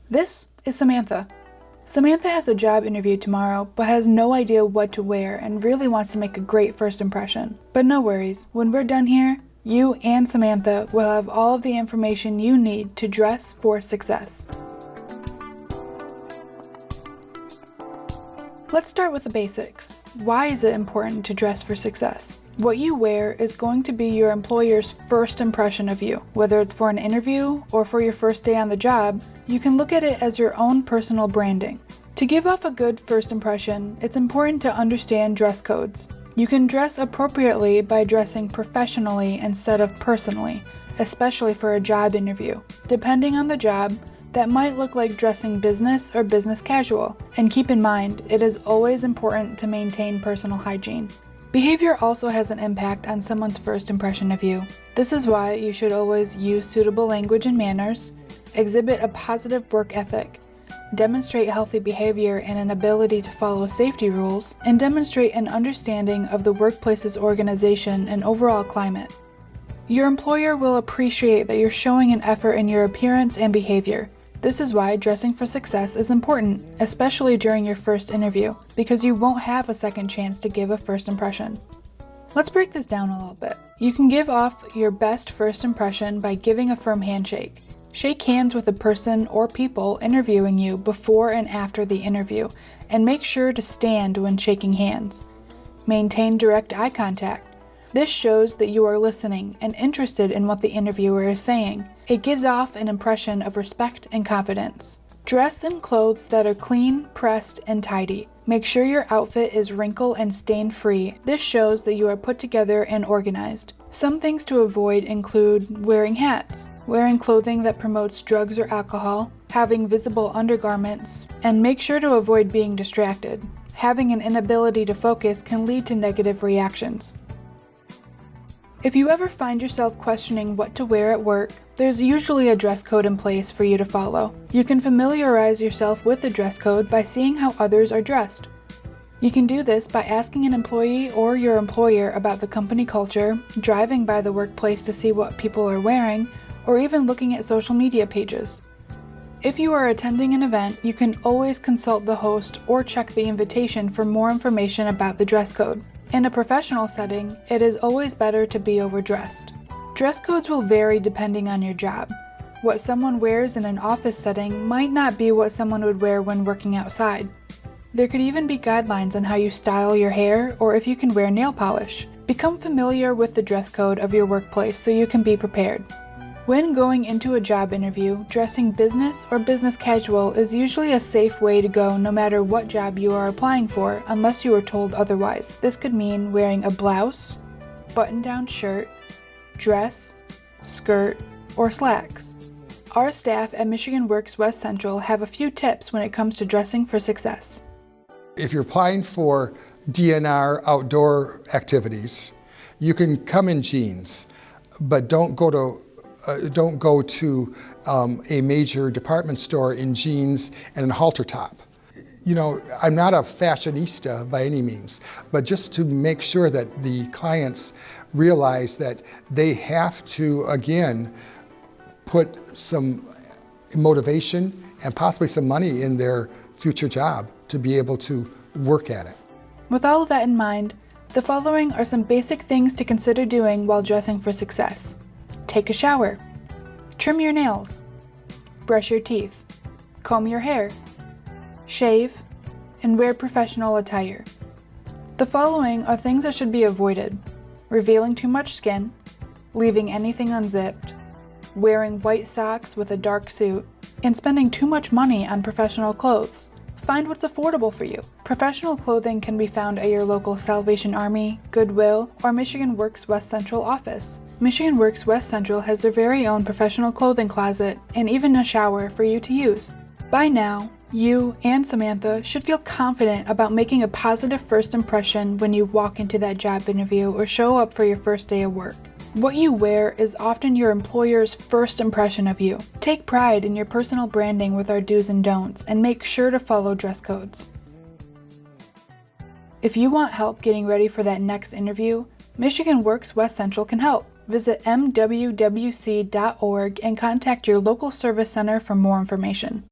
This is Samantha. Samantha has a job interview tomorrow, but has no idea what to wear and really wants to make a great first impression. But no worries, when we're done here, you and Samantha will have all of the information you need to dress for success. Let's start with the basics. Why is it important to dress for success? What you wear is going to be your employer's first impression of you. Whether it's for an interview or for your first day on the job, you can look at it as your own personal branding. To give off a good first impression, it's important to understand dress codes. You can dress appropriately by dressing professionally instead of personally, especially for a job interview. Depending on the job, that might look like dressing business or business casual. And keep in mind, it is always important to maintain personal hygiene. Behavior also has an impact on someone's first impression of you. This is why you should always use suitable language and manners, exhibit a positive work ethic, demonstrate healthy behavior and an ability to follow safety rules, and demonstrate an understanding of the workplace's organization and overall climate. Your employer will appreciate that you're showing an effort in your appearance and behavior. This is why dressing for success is important, especially during your first interview, because you won't have a second chance to give a first impression. Let's break this down a little bit. You can give off your best first impression by giving a firm handshake. Shake hands with the person or people interviewing you before and after the interview, and make sure to stand when shaking hands. Maintain direct eye contact. This shows that you are listening and interested in what the interviewer is saying. It gives off an impression of respect and confidence. Dress in clothes that are clean, pressed, and tidy. Make sure your outfit is wrinkle and stain-free. This shows that you are put together and organized. Some things to avoid include wearing hats, wearing clothing that promotes drugs or alcohol, having visible undergarments, and make sure to avoid being distracted. Having an inability to focus can lead to negative reactions. If you ever find yourself questioning what to wear at work, there's usually a dress code in place for you to follow. You can familiarize yourself with the dress code by seeing how others are dressed. You can do this by asking an employee or your employer about the company culture, driving by the workplace to see what people are wearing, or even looking at social media pages. If you are attending an event, you can always consult the host or check the invitation for more information about the dress code. In a professional setting, it is always better to be overdressed. Dress codes will vary depending on your job. What someone wears in an office setting might not be what someone would wear when working outside. There could even be guidelines on how you style your hair or if you can wear nail polish. Become familiar with the dress code of your workplace so you can be prepared. When going into a job interview, dressing business or business casual is usually a safe way to go no matter what job you are applying for, unless you are told otherwise. This could mean wearing a blouse, button-down shirt, dress, skirt, or slacks. Our staff at Michigan Works West Central have a few tips when it comes to dressing for success. If you're applying for DNR outdoor activities, you can come in jeans, but don't go to a major department store in jeans and a halter top. You know, I'm not a fashionista by any means, but just to make sure that the clients realize that they have to, again, put some motivation and possibly some money in their future job to be able to work at it. With all of that in mind, the following are some basic things to consider doing while dressing for success. Take a shower, trim your nails, brush your teeth, comb your hair, shave, and wear professional attire. The following are things that should be avoided: revealing too much skin, leaving anything unzipped, wearing white socks with a dark suit, and spending too much money on professional clothes. Find what's affordable for you. Professional clothing can be found at your local Salvation Army, Goodwill, or Michigan Works West Central office. Michigan Works West Central has their very own professional clothing closet and even a shower for you to use. By now, you and Samantha should feel confident about making a positive first impression when you walk into that job interview or show up for your first day of work. What you wear is often your employer's first impression of you. Take pride in your personal branding with our do's and don'ts, and make sure to follow dress codes. If you want help getting ready for that next interview, Michigan Works West Central can help. Visit mwwc.org and contact your local service center for more information.